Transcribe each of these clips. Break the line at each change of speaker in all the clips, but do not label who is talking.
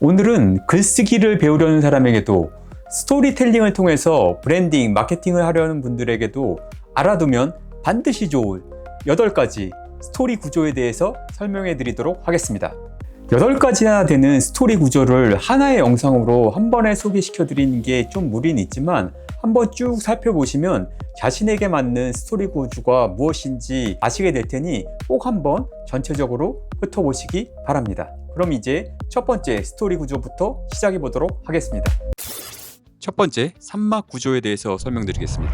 오늘은 글쓰기를 배우려는 사람에게도 스토리텔링을 통해서 브랜딩, 마케팅을 하려는 분들에게도 알아두면 반드시 좋을 8가지 스토리 구조에 대해서 설명해 드리도록 하겠습니다. 8가지나 되는 스토리 구조를 하나의 영상으로 한 번에 소개시켜 드리는 게 좀 무리는 있지만 한번 쭉 살펴보시면 자신에게 맞는 스토리 구조가 무엇인지 아시게 될 테니 꼭 한번 전체적으로 훑어보시기 바랍니다. 그럼 이제 첫 번째 스토리 구조부터 시작해 보도록 하겠습니다. 첫 번째, 산막 구조에 대해서 설명드리겠습니다.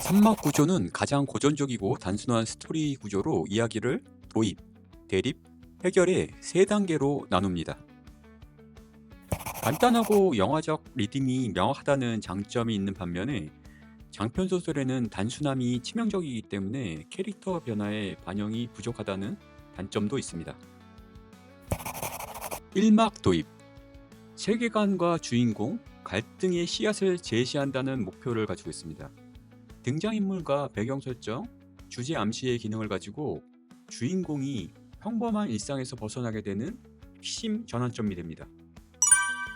산막 구조는 가장 고전적이고 단순한 스토리 구조로 이야기를 도입, 대립, 해결의 3단계로 나눕니다. 간단하고 영화적 리듬이 명확하다는 장점이 있는 반면에 장편 소설에는 단순함이 치명적이기 때문에 캐릭터 변화의 반영이 부족하다는 단점도 있습니다. 1막 도입, 세계관과 주인공, 갈등의 씨앗을 제시한다는 목표를 가지고 있습니다. 등장인물과 배경 설정, 주제 암시의 기능을 가지고 주인공이 평범한 일상에서 벗어나게 되는 핵심 전환점이 됩니다.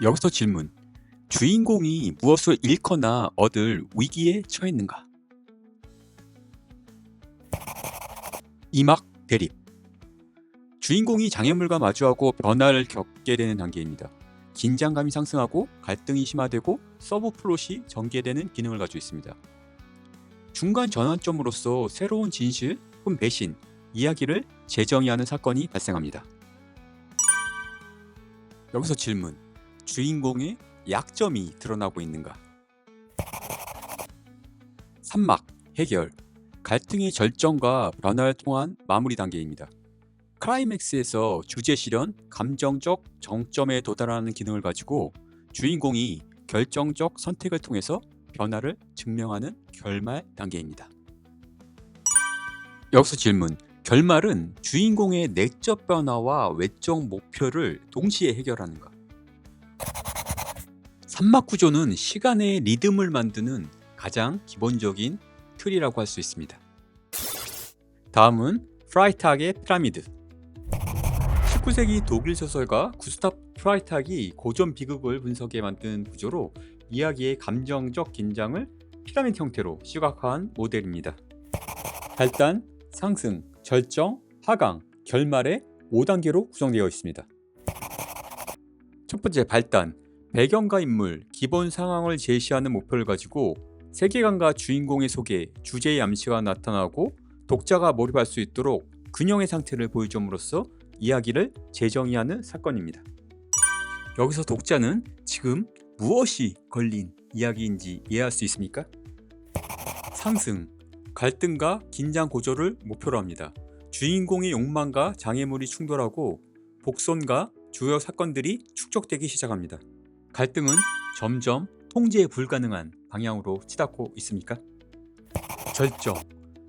여기서 질문, 주인공이 무엇을 잃거나 얻을 위기에 처했는가? 2막 대립, 주인공이 장애물과 마주하고 변화를 겪게 되는 단계입니다. 긴장감이 상승하고 갈등이 심화되고 서브 플롯이 전개되는 기능을 가지고 있습니다. 중간 전환점으로서 새로운 진실 혹은 배신, 이야기를 재정의하는 사건이 발생합니다. 여기서 질문, 주인공의 약점이 드러나고 있는가? 3막 해결, 갈등의 절정과 변화를 통한 마무리 단계입니다. 클라이맥스에서 주제 실현, 감정적 정점에 도달하는 기능을 가지고 주인공이 결정적 선택을 통해서 변화를 증명하는 결말 단계입니다. 여기서 질문, 결말은 주인공의 내적 변화와 외적 목표를 동시에 해결하는가? 3막 구조는 시간의 리듬을 만드는 가장 기본적인 틀이라고 할 수 있습니다. 다음은 프라이탁의 피라미드. 19세기 독일 소설가 구스타프 프라이탁이 고전 비극을 분석해 만든 구조로 이야기의 감정적 긴장을 피라미드 형태로 시각화한 모델입니다. 발단, 상승, 절정, 하강, 결말의 5단계로 구성되어 있습니다. 첫 번째, 발단. 배경과 인물, 기본 상황을 제시하는 목표를 가지고 세계관과 주인공의 소개, 주제의 암시가 나타나고 독자가 몰입할 수 있도록 균형의 상태를 보여줌으로써 이야기를 재정의하는 사건입니다. 여기서 독자는 지금 무엇이 걸린 이야기인지 이해할 수 있습니까? 상승, 갈등과 긴장 고조를 목표로 합니다. 주인공의 욕망과 장애물이 충돌하고 복선과 주요 사건들이 축적되기 시작합니다. 갈등은 점점 통제 불가능한 방향으로 치닫고 있습니까? 절정,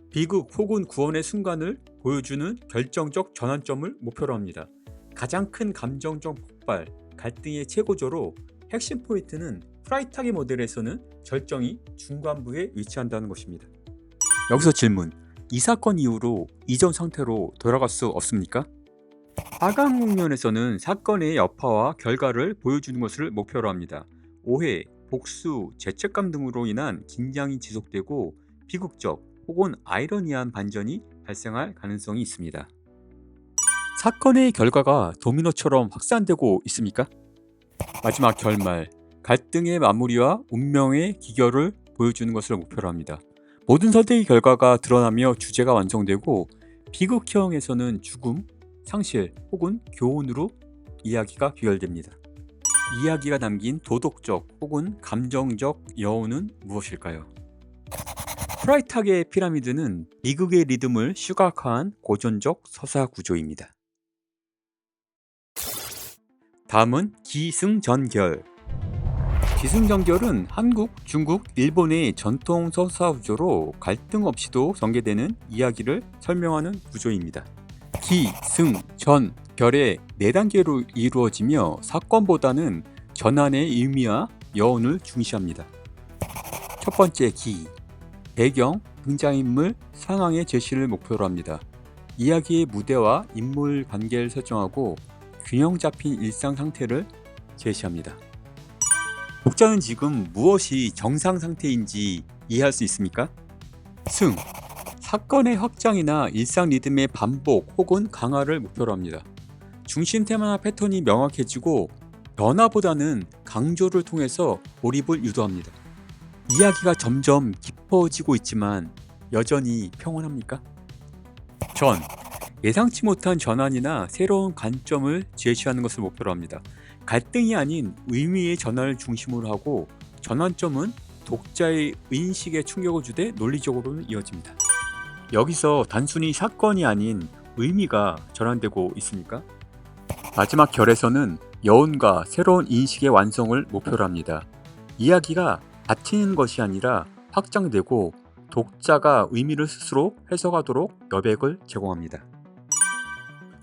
비극 혹은 구원의 순간을 보여주는 결정적 전환점을 목표로 합니다. 가장 큰 감정적 폭발, 갈등의 최고조로 핵심 포인트는 프라이탁의 모델에서는 절정이 중간부에 위치한다는 것입니다. 여기서 질문, 이 사건 이후로 이전 상태로 돌아갈 수 없습니까? 하강 국면에서는 사건의 여파와 결과를 보여주는 것을 목표로 합니다. 오해, 복수, 죄책감 등으로 인한 긴장이 지속되고 비극적 혹은 아이러니한 반전이 발생할 가능성이 있습니다. 사건의 결과가 도미노처럼 확산되고 있습니까? 마지막 결말, 갈등의 마무리와 운명의 기결을 보여주는 것을 목표로 합니다. 모든 선택의 결과가 드러나며 주제가 완성되고 비극형에서는 죽음, 상실 혹은 교훈으로 이야기가 귀결됩니다. 이야기가 담긴 도덕적 혹은 감정적 여운은 무엇일까요? 프라이탁의 피라미드는 비극의 리듬을 시각화한 고전적 서사 구조입니다. 다음은 기승전결. 기승전결은 한국, 중국, 일본의 전통 서사 구조로 갈등 없이도 전개되는 이야기를 설명하는 구조입니다. 기, 승, 전, 결의 4단계로 이루어지며 사건보다는 전환의 의미와 여운을 중시합니다. 첫 번째, 기. 배경, 등장인물, 상황의 제시를 목표로 합니다. 이야기의 무대와 인물 관계를 설정하고 균형 잡힌 일상 상태를 제시합니다. 독자는 지금 무엇이 정상 상태인지 이해할 수 있습니까? 승, 사건의 확장이나 일상 리듬의 반복 혹은 강화를 목표로 합니다. 중심 테마나 패턴이 명확해지고 변화보다는 강조를 통해서 몰입을 유도합니다. 이야기가 점점 깊어지고 있지만 여전히 평온합니까? 전, 예상치 못한 전환이나 새로운 관점을 제시하는 것을 목표로 합니다. 갈등이 아닌 의미의 전환을 중심으로 하고 전환점은 독자의 인식에 충격을 주되 논리적으로는 이어집니다. 여기서 단순히 사건이 아닌 의미가 전환되고 있습니까? 마지막 결에서는 여운과 새로운 인식의 완성을 목표로 합니다. 이야기가 닫히는 것이 아니라 확장되고 독자가 의미를 스스로 해석하도록 여백을 제공합니다.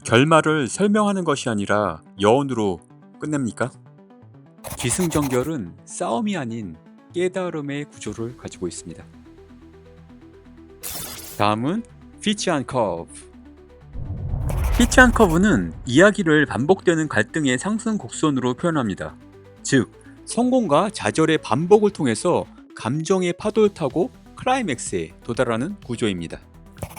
결말을 설명하는 것이 아니라 여운으로 끝냅니까? 기승전결은 싸움이 아닌 깨달음의 구조를 가지고 있습니다. 다음은 피치 앤 커브. 피치 앤 커브는 이야기를 반복되는 갈등의 상승 곡선으로 표현합니다. 즉, 성공과 좌절의 반복을 통해서 감정의 파도를 타고 클라이맥스에 도달하는 구조입니다.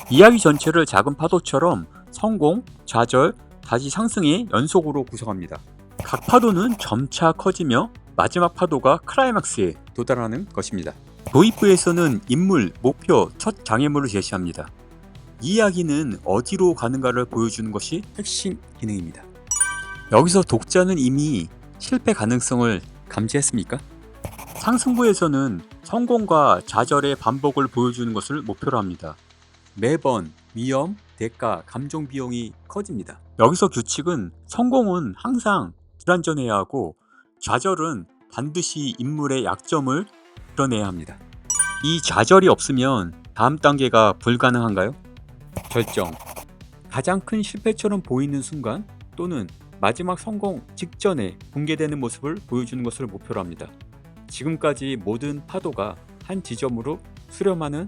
이야기 전체를 작은 파도처럼 성공, 좌절, 다시 상승의 연속으로 구성합니다. 각 파도는 점차 커지며 마지막 파도가 클라이맥스에 도달하는 것입니다. 도입부에서는 인물, 목표, 첫 장애물을 제시합니다. 이야기는 어디로 가는가를 보여주는 것이 핵심 기능입니다. 여기서 독자는 이미 실패 가능성을 감지했습니까? 상승부에서는 성공과 좌절의 반복을 보여주는 것을 목표로 합니다. 매번 위험, 대가, 감정 비용이 커집니다. 여기서 규칙은 성공은 항상 불완전해야 하고 좌절은 반드시 인물의 약점을 드러내야 합니다. 이 좌절이 없으면 다음 단계가 불가능한가요? 결정, 가장 큰 실패처럼 보이는 순간 또는 마지막 성공 직전에 붕괴되는 모습을 보여주는 것을 목표로 합니다. 지금까지 모든 파도가 한 지점으로 수렴하는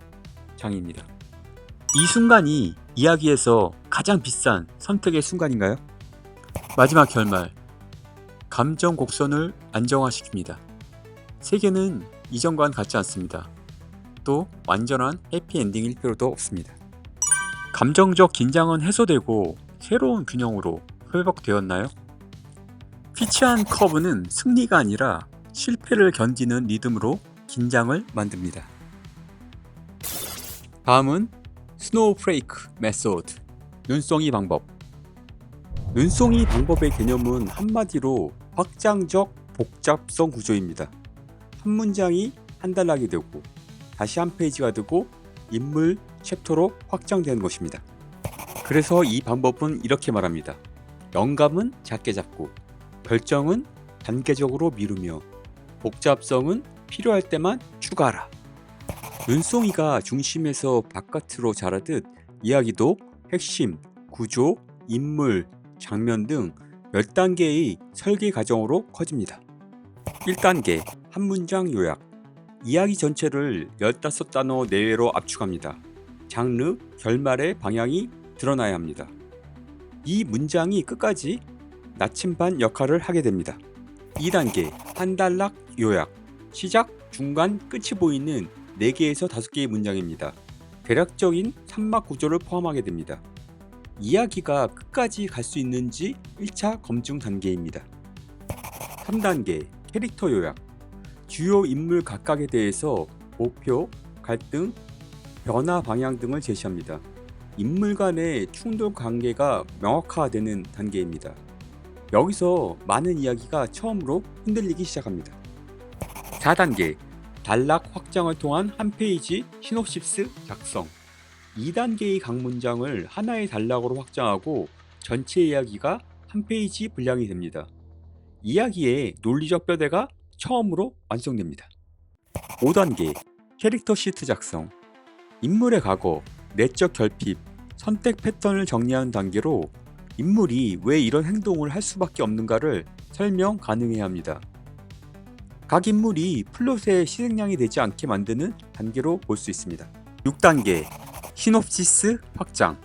장입니다. 이 순간이 이야기에서 가장 비싼 선택의 순간인가요? 마지막 결말, 감정 곡선을 안정화시킵니다. 세계는 이전과는 같지 않습니다. 또 완전한 해피엔딩일 필요도 없습니다. 감정적 긴장은 해소되고 새로운 균형으로 회복되었나요? 피치 앤 커브는 승리가 아니라 실패를 견디는 리듬으로 긴장을 만듭니다. 다음은 스노우프레이크 메소드, 눈송이 방법. 눈송이 방법의 개념은 한마디로 확장적 복잡성 구조입니다. 한 문장이 한 단락이 되고 다시 한 페이지가 되고 인물 챕터로 확장되는 것입니다. 그래서 이 방법은 이렇게 말합니다. 영감은 작게 잡고 결정은 단계적으로 미루며 복잡성은 필요할 때만 추가하라. 눈송이가 중심에서 바깥으로 자라듯 이야기도 핵심, 구조, 인물, 장면 등 몇 단계의 설계 과정으로 커집니다. 1단계, 한 문장 요약. 이야기 전체를 15단어 내외로 압축합니다. 장르, 결말의 방향이 드러나야 합니다. 이 문장이 끝까지 나침반 역할을 하게 됩니다. 2단계, 한 단락 요약. 시작, 중간, 끝이 보이는 4개에서 5개의 문장입니다. 대략적인 3막 구조를 포함하게 됩니다. 이야기가 끝까지 갈 수 있는지 1차 검증 단계입니다. 3단계, 캐릭터 요약. 주요 인물 각각에 대해서 목표, 갈등, 변화 방향 등을 제시합니다. 인물 간의 충돌 관계가 명확화되는 단계입니다. 여기서 많은 이야기가 처음으로 흔들리기 시작합니다. 4단계, 단락 확장을 통한 한 페이지 시놉시스 작성. 2단계의 각 문장을 하나의 단락으로 확장하고 전체 이야기가 한 페이지 분량이 됩니다. 이야기의 논리적 뼈대가 처음으로 완성됩니다. 5단계, 캐릭터 시트 작성. 인물의 과거, 내적 결핍, 선택 패턴을 정리하는 단계로 인물이 왜 이런 행동을 할 수밖에 없는가를 설명 가능해야 합니다. 각 인물이 플롯의 희생양이 되지 않게 만드는 단계로 볼 수 있습니다. 6단계, 시놉시스 확장.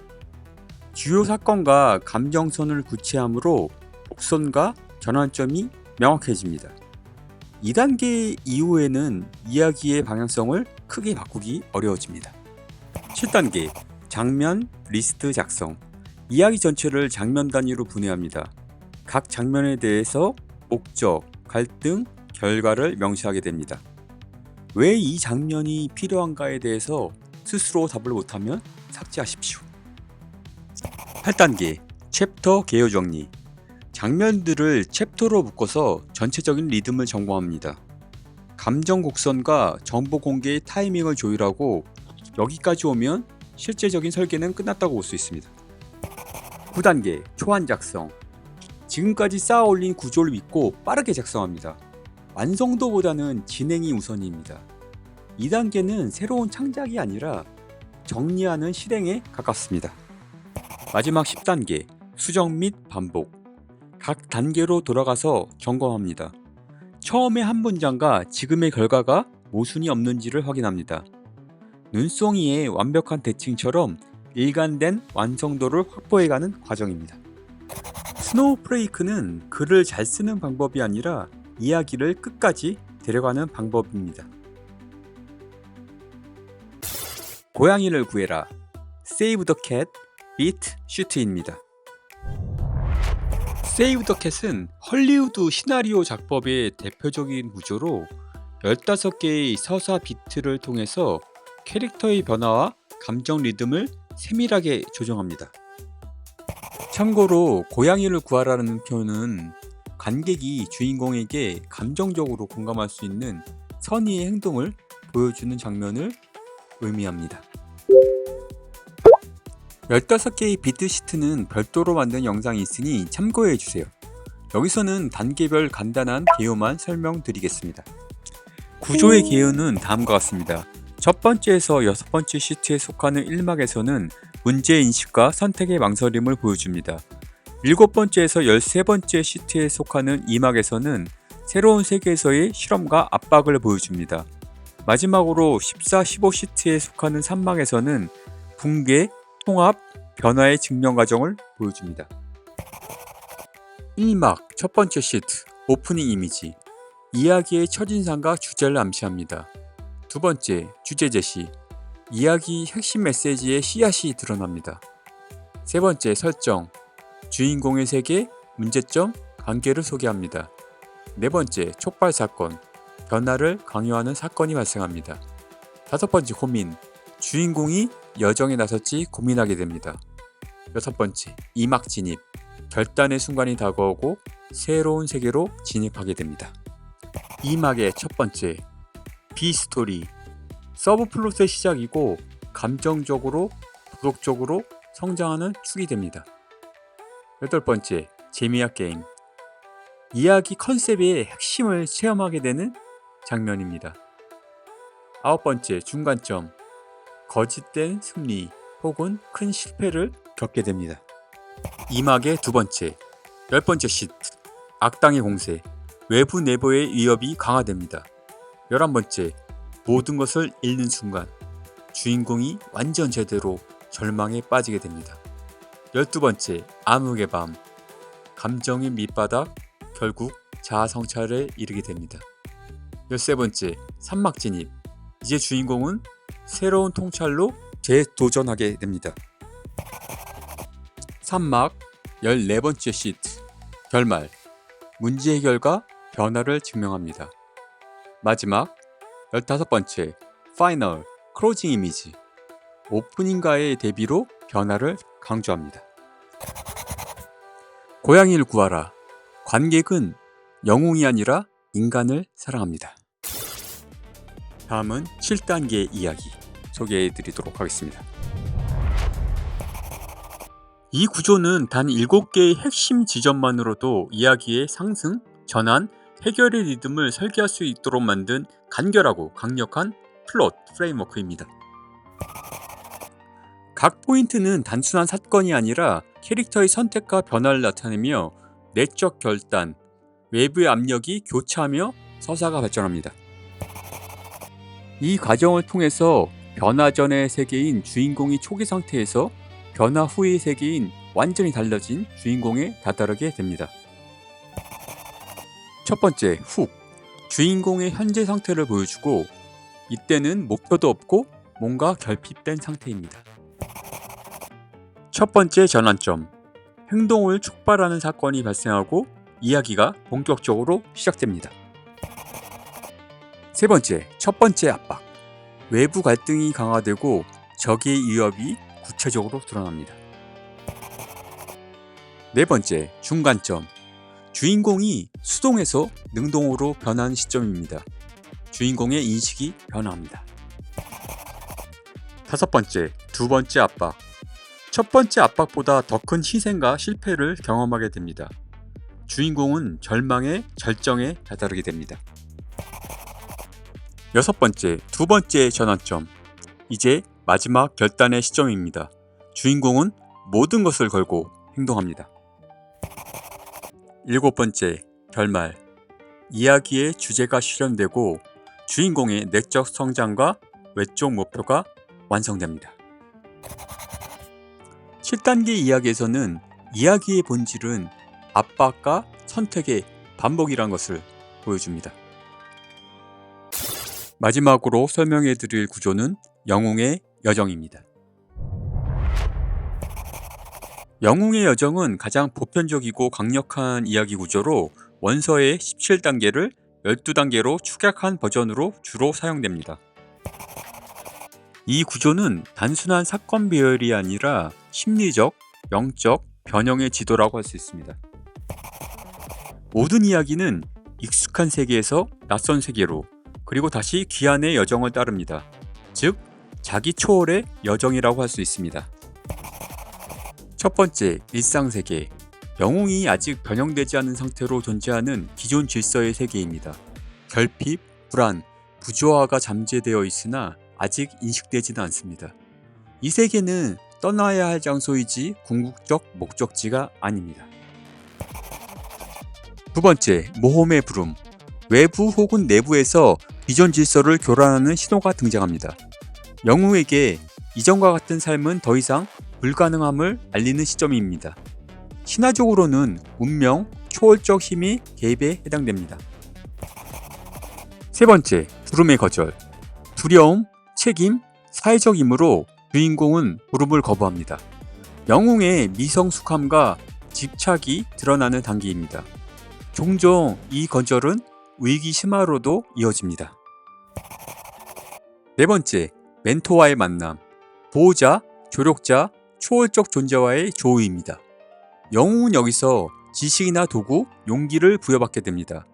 주요 사건과 감정선을 구체함으로 복선과 전환점이 명확해집니다. 2단계 이후에는 이야기의 방향성을 크게 바꾸기 어려워집니다. 7단계 장면 리스트 작성. 이야기 전체를 장면 단위로 분해합니다. 각 장면에 대해서 목적, 갈등, 결과를 명시하게 됩니다. 왜 이 장면이 필요한가에 대해서 스스로 답을 못하면 삭제하십시오. 8단계 챕터 개요 정리. 장면들을 챕터로 묶어서 전체적인 리듬을 점검합니다. 감정 곡선과 정보 공개의 타이밍을 조율하고 여기까지 오면 실제적인 설계는 끝났다고 볼 수 있습니다. 9단계 초안 작성. 지금까지 쌓아 올린 구조를 믿고 빠르게 작성합니다. 완성도보다는 진행이 우선입니다. 2단계는 새로운 창작이 아니라 정리하는 실행에 가깝습니다. 마지막 10단계 수정 및 반복. 각 단계로 돌아가서 점검합니다. 처음의 한 문장과 지금의 결과가 모순이 없는지를 확인합니다. 눈송이의 완벽한 대칭처럼 일관된 완성도를 확보해가는 과정입니다. 스노우프레이크는 글을 잘 쓰는 방법이 아니라 이야기를 끝까지 데려가는 방법입니다. 고양이를 구해라. Save the Cat, Beat Shoot입니다. Save the Cat은 헐리우드 시나리오 작법의 대표적인 구조로 15개의 서사 비트를 통해서 캐릭터의 변화와 감정 리듬을 세밀하게 조정합니다. 참고로 고양이를 구하라는 표현은 관객이 주인공에게 감정적으로 공감할 수 있는 선의의 행동을 보여주는 장면을 의미합니다. 15개의 비트시트는 별도로 만든 영상이 있으니 참고해주세요. 여기서는 단계별 간단한 개요만 설명드리겠습니다. 구조의 개요는 다음과 같습니다. 첫 번째에서 여섯 번째 시트에 속하는 1막에서는 문제인식과 선택의 망설임을 보여줍니다. 7번째에서 13번째 시트에 속하는 2막에서는 새로운 세계에서의 실험과 압박을 보여줍니다. 마지막으로 14, 15 시트에 속하는 3막에서는 붕괴, 통합, 변화의 증명 과정을 보여줍니다. 1막 첫 번째 시트 오프닝 이미지. 이야기의 첫인상과 주제를 암시합니다. 두 번째 주제 제시. 이야기 핵심 메시지의 씨앗이 드러납니다. 세 번째 설정. 주인공의 세계, 문제점, 관계를 소개합니다. 네 번째 촉발 사건. 변화를 강요하는 사건이 발생합니다. 다섯 번째 고민. 주인공이 여정에 나설지 고민하게 됩니다. 여섯 번째 이막 진입. 결단의 순간이 다가오고 새로운 세계로 진입하게 됩니다. 이막의 첫 번째 B스토리. 서브플롯의 시작이고 감정적으로 도덕적으로 성장하는 축이 됩니다. 여덟 번째 재미와 게임. 이야기 컨셉의 핵심을 체험하게 되는 장면입니다. 아홉 번째 중간점. 거짓된 승리 혹은 큰 실패를 겪게 됩니다. 이막의 두 번째, 열 번째 시트. 악당의 공세. 외부 내부의 위협이 강화됩니다. 11번째, 모든 것을 잃는 순간. 주인공이 완전 제대로 절망에 빠지게 됩니다. 12번째, 암흑의 밤. 감정의 밑바닥, 결국 자아 성찰에 이르게 됩니다. 13번째, 산막 진입. 이제 주인공은 새로운 통찰로 재도전하게 됩니다. 산막 14번째 시트. 결말. 문제 해결과 변화를 증명합니다. 마지막 15번째 파이널 클로징 이미지. 오프닝과의 대비로 변화를 강조합니다. 고양이를 구하라. 관객은 영웅이 아니라 인간을 사랑합니다. 다음은 7단계 이야기 소개해드리도록 하겠습니다. 이 구조는 단 7개의 핵심 지점만으로도 이야기의 상승, 전환, 해결의 리듬을 설계할 수 있도록 만든 간결하고 강력한 플롯 프레임워크입니다. 각 포인트는 단순한 사건이 아니라 캐릭터의 선택과 변화를 나타내며 내적 결단, 외부의 압력이 교차하며 서사가 발전합니다. 이 과정을 통해서 변화 전의 세계인 주인공이 초기 상태에서 변화 후의 세계인 완전히 달라진 주인공에 다다르게 됩니다. 첫 번째, 훅. 주인공의 현재 상태를 보여주고 이때는 목표도 없고 뭔가 결핍된 상태입니다. 첫 번째 전환점. 행동을 촉발하는 사건이 발생하고 이야기가 본격적으로 시작됩니다. 세 번째, 첫 번째 압박. 외부 갈등이 강화되고 적의 위협이 구체적으로 드러납니다. 네 번째, 중간점. 주인공이 수동에서 능동으로 변한 시점입니다. 주인공의 인식이 변화합니다. 다섯 번째, 두 번째 압박. 첫 번째 압박보다 더 큰 희생과 실패를 경험하게 됩니다. 주인공은 절망의 절정에 다다르게 됩니다. 여섯 번째, 두 번째 전환점. 이제 마지막 결단의 시점입니다. 주인공은 모든 것을 걸고 행동합니다. 일곱 번째, 결말. 이야기의 주제가 실현되고 주인공의 내적 성장과 외적 목표가 완성됩니다. 7단계 이야기에서는 이야기의 본질은 압박과 선택의 반복이란 것을 보여줍니다. 마지막으로 설명해 드릴 구조는 영웅의 여정입니다. 영웅의 여정은 가장 보편적이고 강력한 이야기 구조로 원서의 17단계를 12단계로 축약한 버전으로 주로 사용됩니다. 이 구조는 단순한 사건 배열이 아니라 심리적, 영적 변형의 지도라고 할 수 있습니다. 모든 이야기는 익숙한 세계에서 낯선 세계로 그리고 다시 귀환의 여정을 따릅니다. 즉, 자기 초월의 여정이라고 할 수 있습니다. 첫 번째, 일상세계. 영웅이 아직 변형되지 않은 상태로 존재하는 기존 질서의 세계입니다. 결핍, 불안, 부조화가 잠재되어 있으나 아직 인식되지는 않습니다. 이 세계는 떠나야 할 장소이지 궁극적 목적지가 아닙니다. 두 번째, 모험의 부름. 외부 혹은 내부에서 기존 질서를 교란하는 신호가 등장합니다. 영웅에게 이전과 같은 삶은 더 이상 불가능함을 알리는 시점입니다. 신화적으로는 운명, 초월적 힘이 개입에 해당됩니다. 세 번째, 부름의 거절. 두려움, 책임, 사회적 임무로 주인공은 부름을 거부합니다. 영웅의 미성숙함과 집착이 드러나는 단계입니다. 종종 이 거절은 위기 심화로도 이어집니다. 네 번째, 멘토와의 만남. 보호자, 조력자, 초월적 존재와의 조우입니다. 영웅은 여기서 지식이나 도구, 용기를 부여받게 됩니다.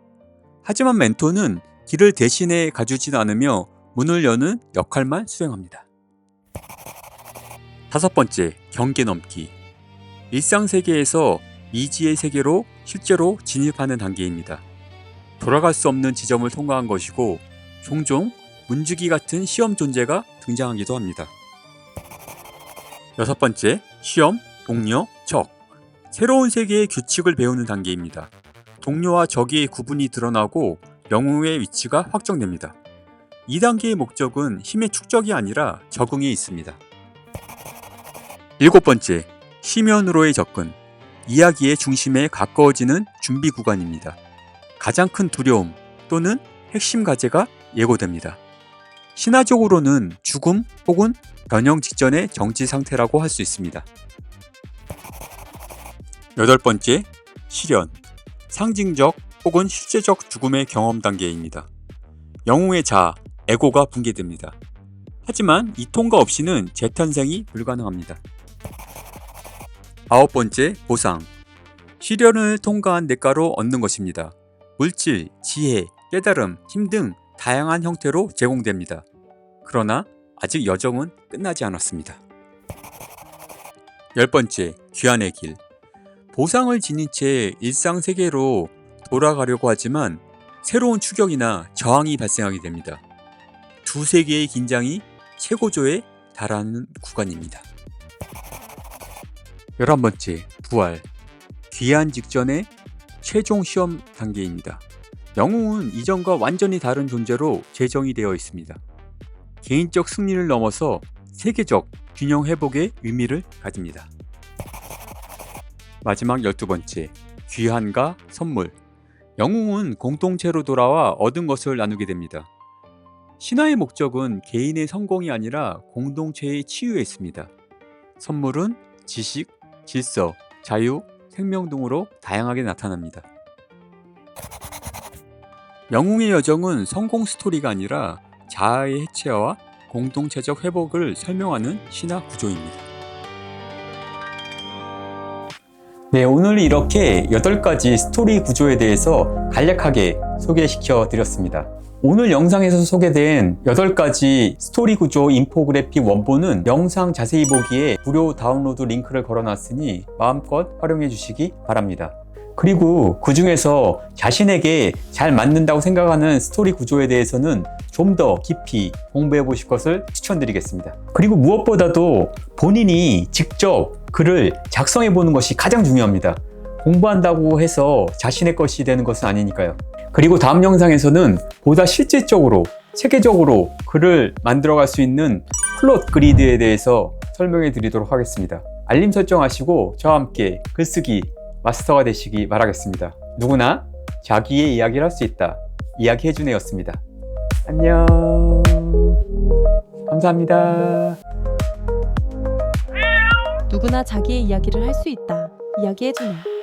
하지만 멘토는 길을 대신해 가주진 않으며 문을 여는 역할만 수행합니다. 다섯 번째, 경계 넘기. 일상세계에서 미지의 세계로 실제로 진입하는 단계입니다. 돌아갈 수 없는 지점을 통과한 것이고 종종 문주기 같은 시험 존재가 등장하기도 합니다. 여섯 번째, 시험, 동료, 적. 새로운 세계의 규칙을 배우는 단계입니다. 동료와 적의 구분이 드러나고 영웅의 위치가 확정됩니다. 이 단계의 목적은 힘의 축적이 아니라 적응에 있습니다. 일곱 번째, 심연으로의 접근. 이야기의 중심에 가까워지는 준비 구간입니다. 가장 큰 두려움 또는 핵심 과제가 예고됩니다. 신화적으로는 죽음 혹은 변형 직전의 정지 상태라고 할 수 있습니다. 여덟 번째, 실현. 상징적 혹은 실제적 죽음의 경험 단계입니다. 영웅의 자아, 에고가 붕괴됩니다. 하지만 이 통과 없이는 재탄생이 불가능합니다. 아홉 번째, 보상. 시련을 통과한 대가로 얻는 것입니다. 물질, 지혜, 깨달음, 힘 등 다양한 형태로 제공됩니다. 그러나 아직 여정은 끝나지 않았습니다. 열 번째, 귀환의 길. 보상을 지닌 채 일상 세계로 돌아가려고 하지만 새로운 추격이나 저항이 발생하게 됩니다. 두 세계의 긴장이 최고조에 달하는 구간입니다. 11번째, 부활. 귀환 직전의 최종 시험 단계입니다. 영웅은 이전과 완전히 다른 존재로 재정이 되어 있습니다. 개인적 승리를 넘어서 세계적, 균형 회복의 의미를 가집니다. 마지막 12번째, 귀환과 선물. 영웅은 공동체로 돌아와 얻은 것을 나누게 됩니다. 신화의 목적은 개인의 성공이 아니라 공동체의 치유에 있습니다. 선물은 지식, 질서, 자유, 생명 등으로 다양하게 나타납니다. 영웅의 여정은 성공 스토리가 아니라 자아의 해체와 공동체적 회복을 설명하는 신화 구조입니다. 네, 오늘 이렇게 8가지 스토리 구조에 대해서 간략하게 소개시켜 드렸습니다. 오늘 영상에서 소개된 8가지 스토리 구조 인포그래픽 원본은 영상 자세히 보기에 무료 다운로드 링크를 걸어놨으니 마음껏 활용해 주시기 바랍니다. 그리고 그 중에서 자신에게 잘 맞는다고 생각하는 스토리 구조에 대해서는 좀 더 깊이 공부해 보실 것을 추천드리겠습니다. 그리고 무엇보다도 본인이 직접 글을 작성해 보는 것이 가장 중요합니다. 공부한다고 해서 자신의 것이 되는 것은 아니니까요. 그리고 다음 영상에서는 보다 실질적으로 체계적으로 글을 만들어갈 수 있는 플롯 그리드에 대해서 설명해 드리도록 하겠습니다. 알림 설정하시고 저와 함께 글쓰기 마스터가 되시기 바라겠습니다. 누구나 자기의 이야기를 할 수 있다. 이야기해준애였습니다. 안녕. 감사합니다.
누구나 자기의 이야기를 할 수 있다. 이야기해주네.